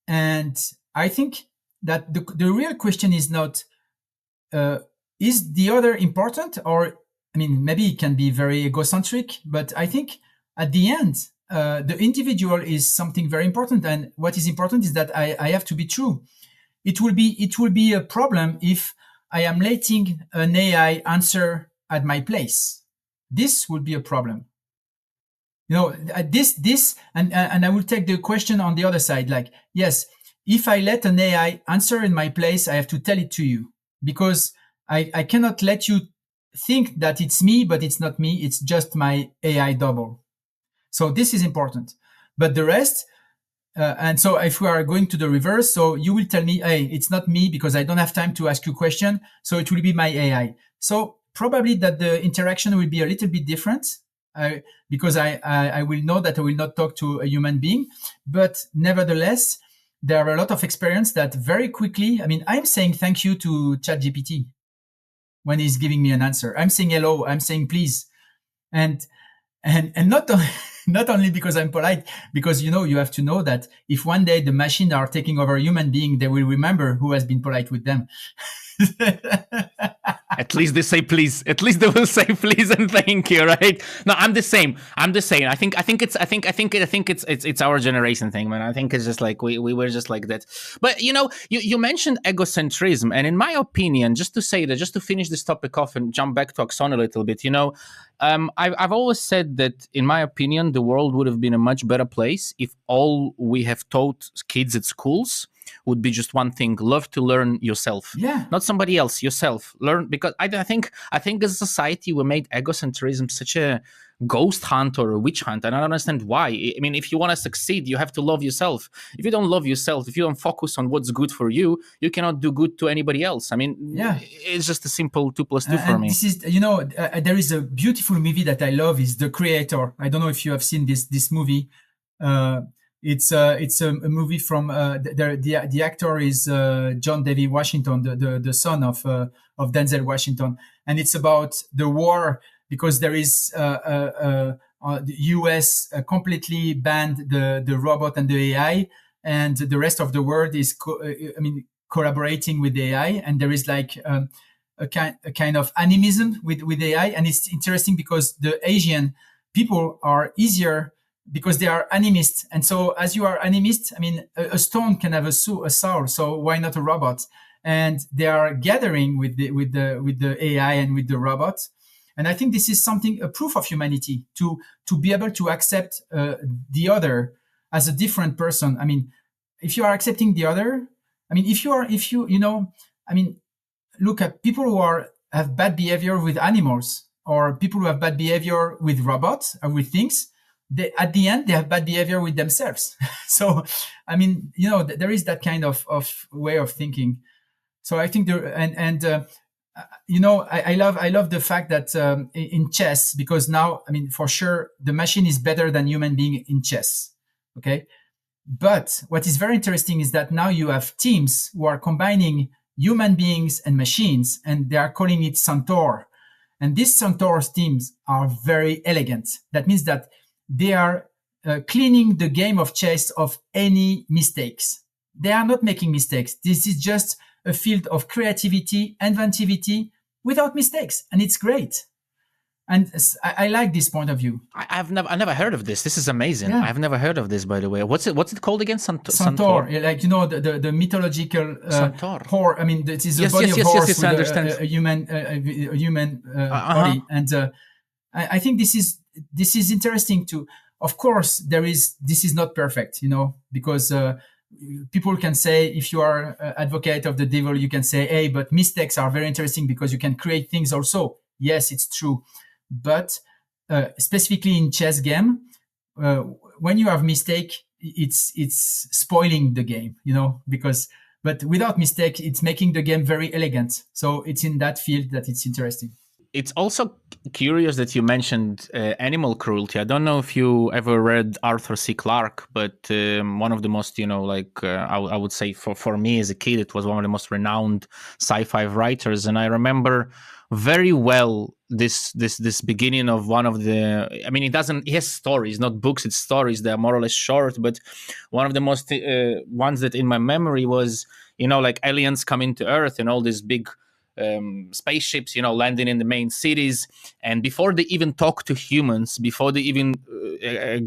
And I think that the real question is not, is the other important? Or, maybe it can be very egocentric, but I think at the end, the individual is something very important. And what is important is that I have to be true. It will be a problem if I am letting an AI answer at my place. This would be a problem. And I will take the question on the other side. Like, yes, if I let an AI answer in my place, I have to tell it to you, because I cannot let you think that it's me, but it's not me. It's just my AI double. So this is important. But the rest, and so if we are going to the reverse, so you will tell me, hey, it's not me because I don't have time to ask you a question. So it will be my AI. So probably that the interaction will be a little bit different, because I will know that I will not talk to a human being. But nevertheless, there are a lot of experience that very quickly, I'm saying thank you to ChatGPT when he's giving me an answer. I'm saying hello, I'm saying please. And not not only because I'm polite, because you have to know that if one day the machine are taking over a human being, they will remember who has been polite with them. At least they say please. At least they will say please and thank you, right? No, I'm the same. I think it's our generation thing, man. I think it's just like we were just like that. But you mentioned egocentrism, and in my opinion, just to say that, just to finish this topic off and jump back to Axone a little bit, I've always said that, in my opinion, the world would have been a much better place if all we have taught kids at schools would be just one thing: love to learn yourself. Yeah. Not somebody else, yourself. Learn, because I think as a society we made egocentrism such a ghost hunt or a witch hunt, and I don't understand why. If you want to succeed, you have to love yourself. If you don't love yourself, if you don't focus on what's good for you, you cannot do good to anybody else. It's just a simple 2 + 2 for me. This is, there is a beautiful movie that I love, is The Creator. I don't know if you have seen this movie. It's a movie from the actor is John David Washington, the son of Denzel Washington, and it's about the war, because there is the US completely banned the robot and the AI, and the rest of the world is collaborating with the AI, and there is like a kind of animism with AI, and it's interesting because the Asian people are easier, because they are animists. And so as you are animist, a stone can have a soul, so why not a robot? And they are gathering with the AI and with the robot. And I think this is a proof of humanity, to be able to accept the other as a different person. If you are accepting the other, look at people who have bad behavior with animals, or people who have bad behavior with robots or with things. At the end, they have bad behavior with themselves. So, there is that kind of way of thinking. So I think I love the fact that in chess, because now, for sure, the machine is better than human being in chess. Okay. But what is very interesting is that now you have teams who are combining human beings and machines, and they are calling it Centaur. And these Centaur teams are very elegant. That means that they are cleaning the game of chess of any mistakes. They are not making mistakes. This is just a field of creativity, inventivity, without mistakes, and it's great. And I like this point of view. I've never heard of this. This is amazing. Yeah. I've never heard of this, by the way. What's it called again? Centaur. Like the mythological horse. This is a body of horse with a human body, and I think this is interesting too. Of course, this is not perfect, because people can say, if you are advocate of the devil, you can say, hey, but mistakes are very interesting because you can create things also. Yes, it's true. But specifically in chess game, when you have mistake, it's spoiling the game, but without mistake, it's making the game very elegant. So it's in that field that it's interesting. It's also curious that you mentioned animal cruelty. I don't know if you ever read Arthur C. Clarke, but one of the most, I would say for me as a kid, it was one of the most renowned sci-fi writers. And I remember very well this beginning of one of the, I mean, he has stories, not books, it's stories. They're more or less short, but one of the most ones that in my memory was, like aliens coming to Earth and all these big spaceships, landing in the main cities, and before they even talk to humans, before they even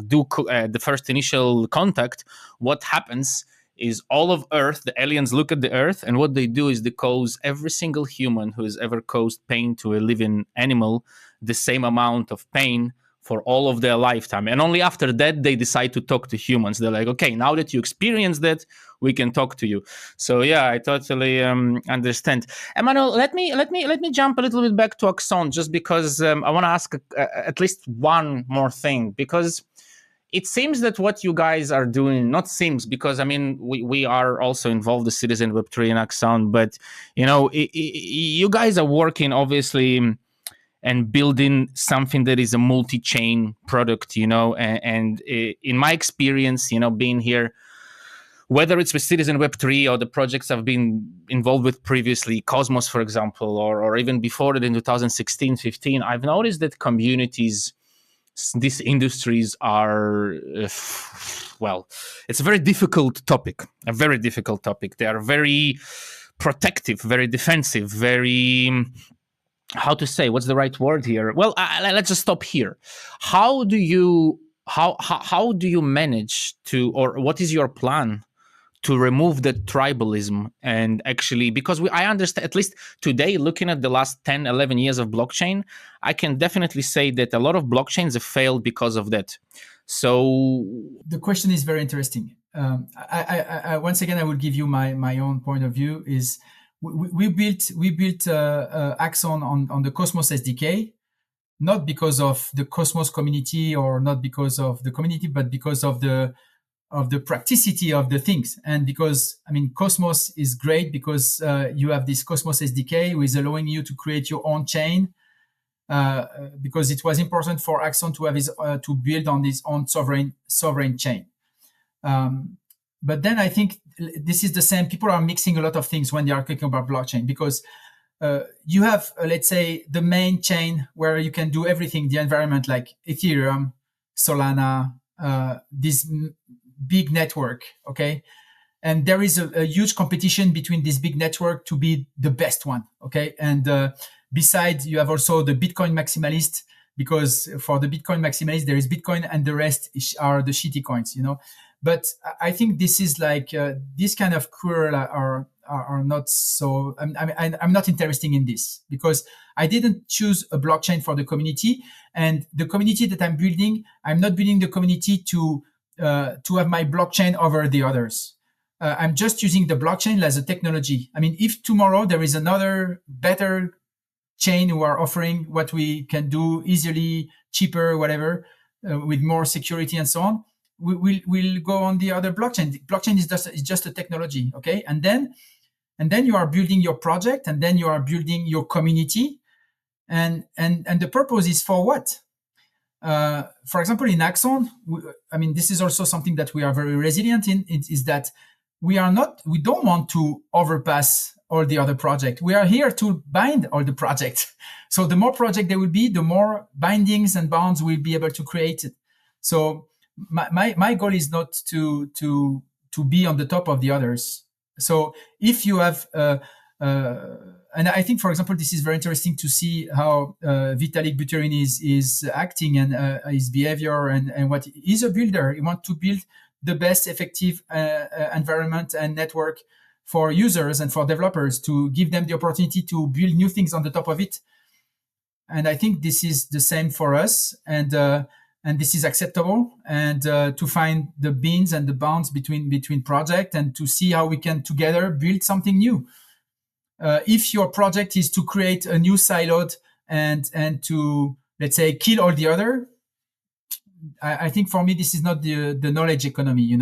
do the first initial contact, what happens is all of Earth, the aliens look at the Earth, and what they do is they cause every single human who has ever caused pain to a living animal the same amount of pain for all of their lifetime. And only after that, they decide to talk to humans. They're like, okay, now that you experience that, we can talk to you. So yeah, I totally understand. Emmanuel, let me jump a little bit back to Axone, just because I want to ask at least one more thing, because it seems that what you guys are doing, not seems, because I mean, we are also involved in Citizen Web3 and Axone, but you guys are working obviously and building something that is a multi-chain product, and in my experience, being here, whether it's with Citizen Web3 or the projects I've been involved with previously, Cosmos, for example, or even before it in 2016, 15, I've noticed that communities, these industries are, it's a very difficult topic, They are very protective, very defensive, very, how to say, what's the right word here? Well, let's just stop here. How do you manage to, or what is your plan to remove the tribalism? And actually, because I understand, at least today, looking at the last 10, 11 years of blockchain, I can definitely say that a lot of blockchains have failed because of that. So the question is very interesting. I once again, I will give you my own point of view. Is we built Axone on the Cosmos SDK, not because of the Cosmos community or not because of the community, but because of the practicity of the things. And because, I mean, Cosmos is great because you have this Cosmos SDK, who is allowing you to create your own chain, because it was important for Axone to have to build on his own sovereign chain. But then I think this is the same. People are mixing a lot of things when they are talking about blockchain, because you have, let's say, the main chain where you can do everything, the environment, like Ethereum, Solana, this big network, okay? And there is a huge competition between this big network to be the best one, okay? And besides, you have also the Bitcoin maximalist, because for the Bitcoin maximalist, there is Bitcoin and the rest are the shitty coins, But I think this is like, this kind of quarrel are not so, I'm not interested in this, because I didn't choose a blockchain for the community. And the community that I'm building, I'm not building the community to have my blockchain over the others. I'm just using the blockchain as a technology. I mean, if tomorrow there is another better chain who are offering what we can do easily, cheaper, whatever, with more security and so on, we'll go on the other blockchain. The blockchain is just a technology, okay? And then you are building your project, and then you are building your community, and the purpose is for what? For example, in Axone, this is also something that we are very resilient in, is that we don't want to overpass all the other projects. We are here to bind all the projects. So the more project there will be, the more bindings and bonds we'll be able to create. So my goal is not to be on the top of the others. So if you have, and I think, for example, this is very interesting to see how Vitalik Buterin is acting and his behavior and what he's a builder. He wants to build the best effective environment and network for users and for developers, to give them the opportunity to build new things on the top of it. And I think this is the same for us. And this is acceptable, and to find the beans and the bounds between project, and to see how we can together build something new. If your project is to create a new siloed and to, let's say, kill all the other, I think for me this is not the knowledge economy.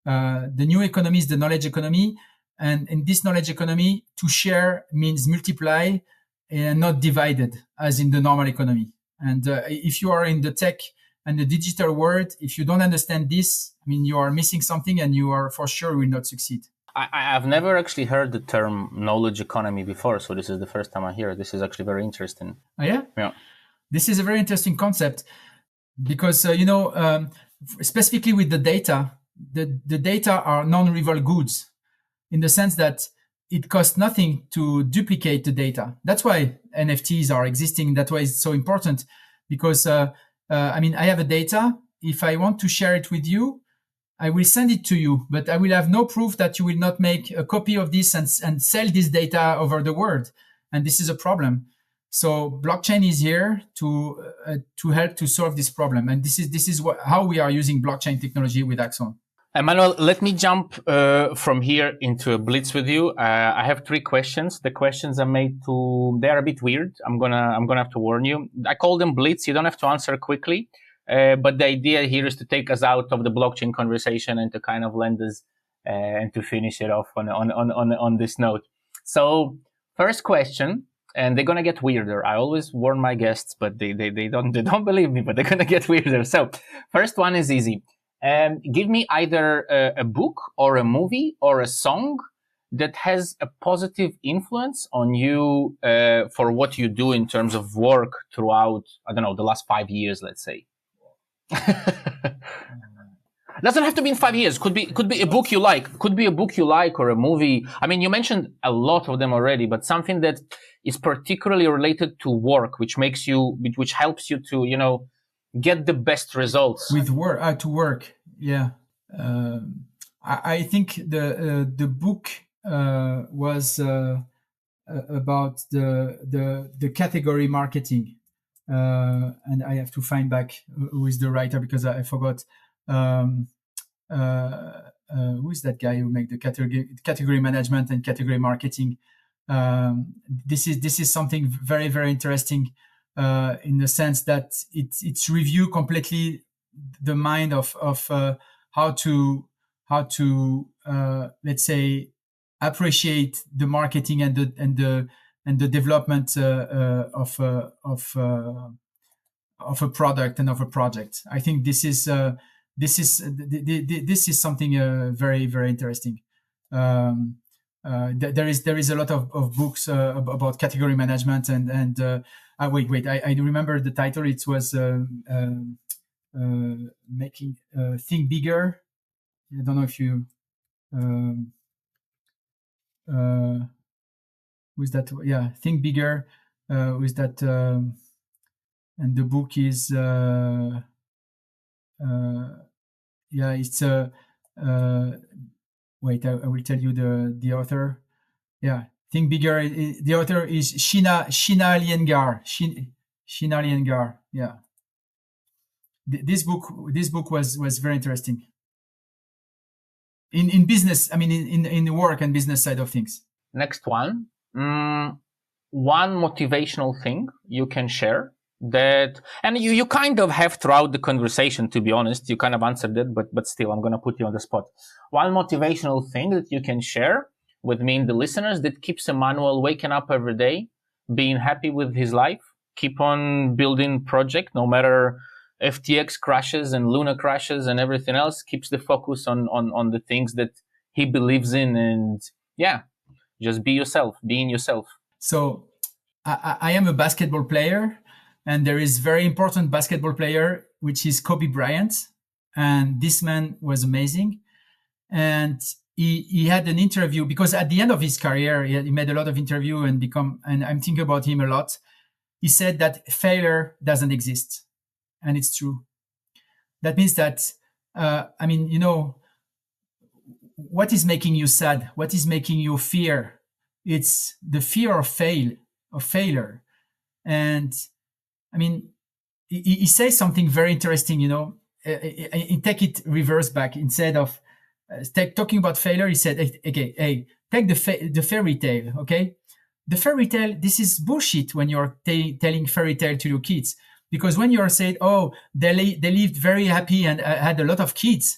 The new economy is the knowledge economy, and in this knowledge economy, to share means multiply and not divided, as in the normal economy. And if you are in the tech and the digital world, if you don't understand this, you are missing something, and you are for sure will not succeed. I've never actually heard the term knowledge economy before, so this is the first time I hear it. This is actually very interesting. Oh, yeah? Yeah. This is a very interesting concept because, specifically with the data, the data are non-rival goods in the sense that it costs nothing to duplicate the data. That's why NFTs are existing. That's why it's so important because, I have a data. If I want to share it with you, I will send it to you, but I will have no proof that you will not make a copy of this and sell this data over the world. And this is a problem. So blockchain is here to help to solve this problem. And this is how we are using blockchain technology with Axone. Emmanuel, let me jump from here into a blitz with you. I have 3 questions. The questions are they're a bit weird. I'm gonna have to warn you. I call them blitz. You don't have to answer quickly. But the idea here is to take us out of the blockchain conversation and to kind of lend us and to finish it off on this note. So first question, and they're gonna get weirder. I always warn my guests, but they don't believe me, but they're gonna get weirder. So first one is easy. Give me either a book or a movie or a song that has a positive influence on you for what you do in terms of work throughout, I don't know, the last 5 years, let's say. Doesn't have to be in 5 years. Could be a book you like. Could be a book you like or a movie. I mean, you mentioned a lot of them already, but something that is particularly related to work, which helps you to, get the best results with work. To work, yeah. I think the book was about the category marketing. And I have to find back who is the writer because I forgot. Who is that guy who made the category management and category marketing? This is something very, very interesting in the sense that it's review completely the mind of how to let's say appreciate the marketing and the development of a product and of a project. I think this is something very, very interesting. There is a lot of books about category management and wait, I remember the title. It was making think bigger. I don't know if you. With that, yeah, think bigger. With that, and the book is, it's wait, I will tell you the author. Yeah, think bigger. The author is Sheena Liengar. Sheena Liengar. Yeah. This book was very interesting. In business, I mean, in the work and business side of things. Next one. One motivational thing you can share that, and you kind of have throughout the conversation, to be honest, you kind of answered it, but still, I'm going to put you on the spot. One motivational thing that you can share with me and the listeners that keeps Emmanuel waking up every day, being happy with his life, keep on building project, no matter FTX crashes and Luna crashes and everything else, keeps the focus on the things that he believes in, and just being yourself. So I am a basketball player, and there is very important basketball player, which is Kobe Bryant. And this man was amazing. And he had an interview because at the end of his career, he made a lot of interview and I'm thinking about him a lot. He said that failure doesn't exist. And it's true. That means that, what is making you sad? What is making you fear? It's the fear of failure. And I mean, he says something very interesting, he take it reverse back. Instead of talking about failure, he said, okay, hey, take the fairy tale, okay? The fairy tale, this is bullshit when you're telling fairy tale to your kids. Because when you're saying, oh, they lived very happy and had a lot of kids,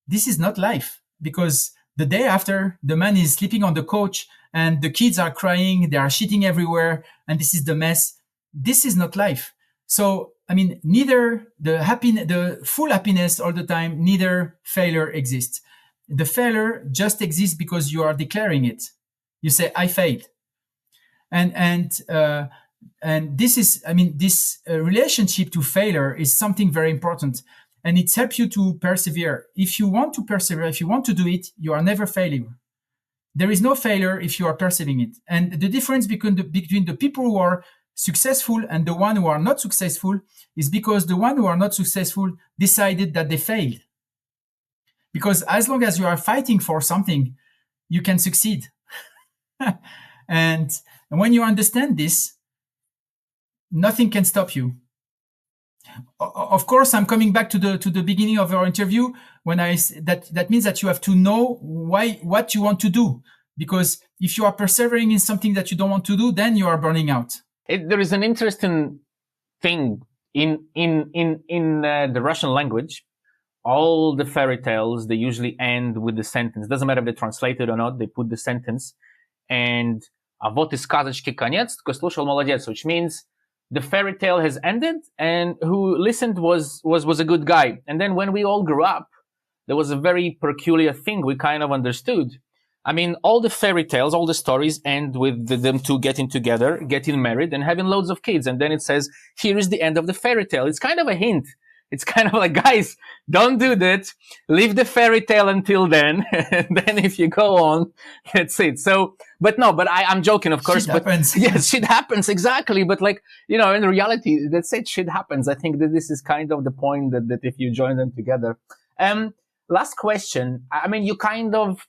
this is not life. Because the day after, the man is sleeping on the couch and the kids are crying, they are shitting everywhere, and this is the mess. This is not life. So, I mean, neither the full happiness all the time, neither failure exists. the failure just exists because you are declaring it. You say, I failed. And this is, this relationship to failure is something very important. And it helps you to persevere. If you want to persevere, if you want to do it, you are never failing. There is no failure if you are persevering it. And the difference between the people who are successful and the one who are not successful is because the one who are not successful decided that they failed. Because as long as you are fighting for something, you can succeed. And when you understand this, nothing can stop you. Of course, I'm coming back to the beginning of our interview when that means that you have to know what you want to do, because if you are persevering in something that you don't want to do, then you are burning out. There is an interesting thing in the Russian language. All the fairy tales, they usually end with the sentence. Doesn't matter if they translate it or not. They put the sentence, and "А вот и сказочки конец, кто слушал молодец," which means the fairy tale has ended, and who listened was a good guy. And then when we all grew up, there was a very peculiar thing we kind of understood. I mean, all the fairy tales, all the stories end with them two getting together, getting married, and having loads of kids. And then it says, here is the end of the fairy tale. It's kind of a hint. It's kind of like, guys, don't do that. Leave the fairy tale until then. And then if you go on, that's it. So, but I'm joking, of course. Shit happens. Yes, shit happens. Exactly. But like, in reality, that's it. Shit happens. I think that this is kind of the point that if you join them together. Last question. I mean, you kind of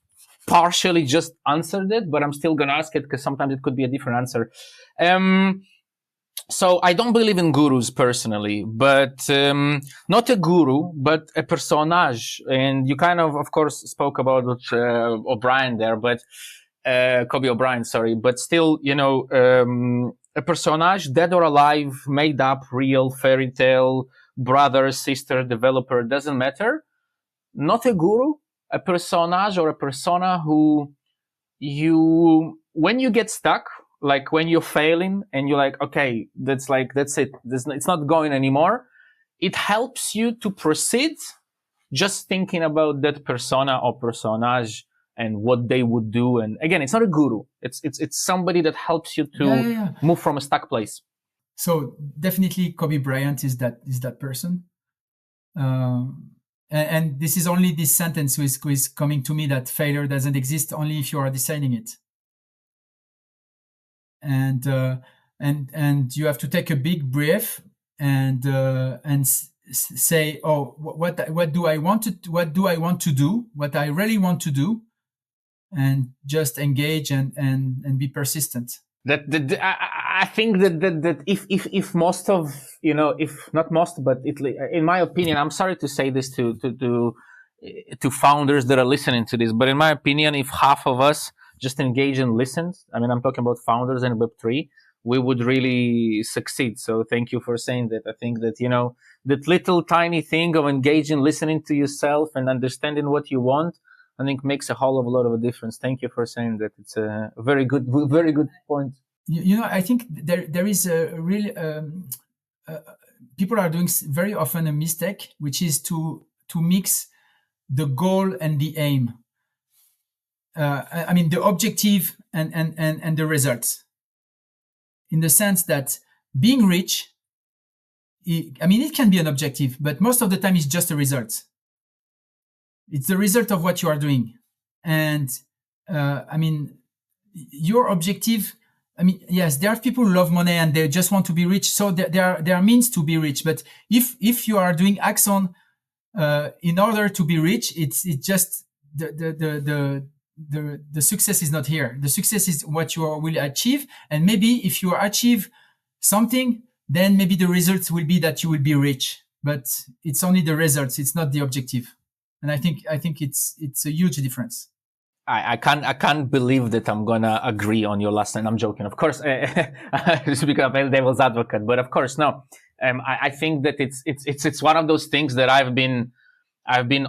partially just answered it, but I'm still going to ask it because sometimes it could be a different answer. So I don't believe in gurus personally, but not a guru, but a personage. And you kind of course, spoke about O'Brien there, but Kobe O'Brien, sorry. But still, a personage, dead or alive, made up, real, fairy tale, brother, sister, developer, doesn't matter. Not a guru, a personage or a persona who when you get stuck, like when you're failing and you're like, okay, that's it. It's not going anymore. It helps you to proceed just thinking about that persona or personage and what they would do. And again, it's not a guru. It's somebody that helps you to move from a stuck place. So definitely Kobe Bryant is that person. And this is only this sentence who is coming to me, that failure doesn't exist only if you are deciding it. And you have to take a big breath and say, oh, what do I want to do? What I really want to do, and just engage and be persistent. I think that if most of, if not most, but in my opinion, I'm sorry to say this to founders that are listening to this, but in my opinion, if half of us just engage and listen, I mean, I'm talking about founders in Web3, we would really succeed. So thank you for saying that. I think that, that little tiny thing of engaging, listening to yourself and understanding what you want, I think makes a whole of a lot of a difference. Thank you for saying that. It's a very good point. I think there is a really, people are doing very often a mistake, which is to mix the goal and the aim. The objective and the results, in the sense that being rich, it can be an objective, but most of the time it's just a result. It's the result of what you are doing. And, your objective, yes, there are people who love money and they just want to be rich. So there are means to be rich. But if you are doing Axone, in order to be rich, it's just the success is not here. The success is what you will achieve. And maybe if you achieve something, then maybe the results will be that you will be rich, but it's only the results. It's not the objective. And I think it's a huge difference. I can't believe that I'm gonna agree on your last line. I'm joking, of course. Just because I'm devil's advocate, but of course, no. I think that it's one of those things that I've been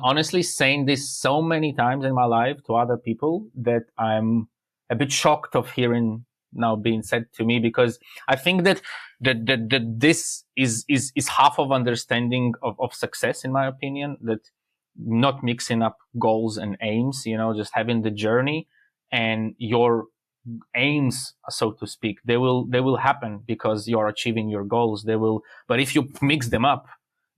honestly saying this so many times in my life to other people that I'm a bit shocked of hearing now being said to me, because I think that this is half of understanding of success, in my opinion. That not mixing up goals and aims, just having the journey and your aims, so to speak, they will happen because you're achieving your goals. But if you mix them up,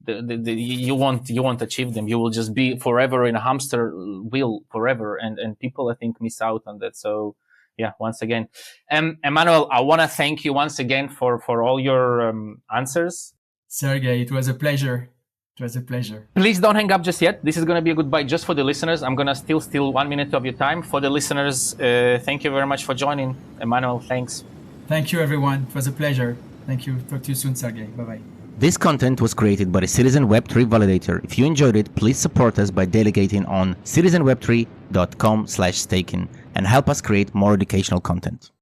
you won't achieve them. You will just be forever in a hamster wheel forever, and people, I think, miss out on that. So yeah, once again, Emmanuel, I want to thank you once again for all your answers. Sergey, it was a pleasure. It was a pleasure. Please don't hang up just yet. This is going to be a goodbye just for the listeners. I'm going to still steal 1 minute of your time. For the listeners, thank you very much for joining. Emmanuel, thanks. Thank you, everyone. It was a pleasure. Thank you. Talk to you soon, Sergey. Bye-bye. This content was created by the Citizen Web3 Validator. If you enjoyed it, please support us by delegating on citizenweb3.com/staking and help us create more educational content.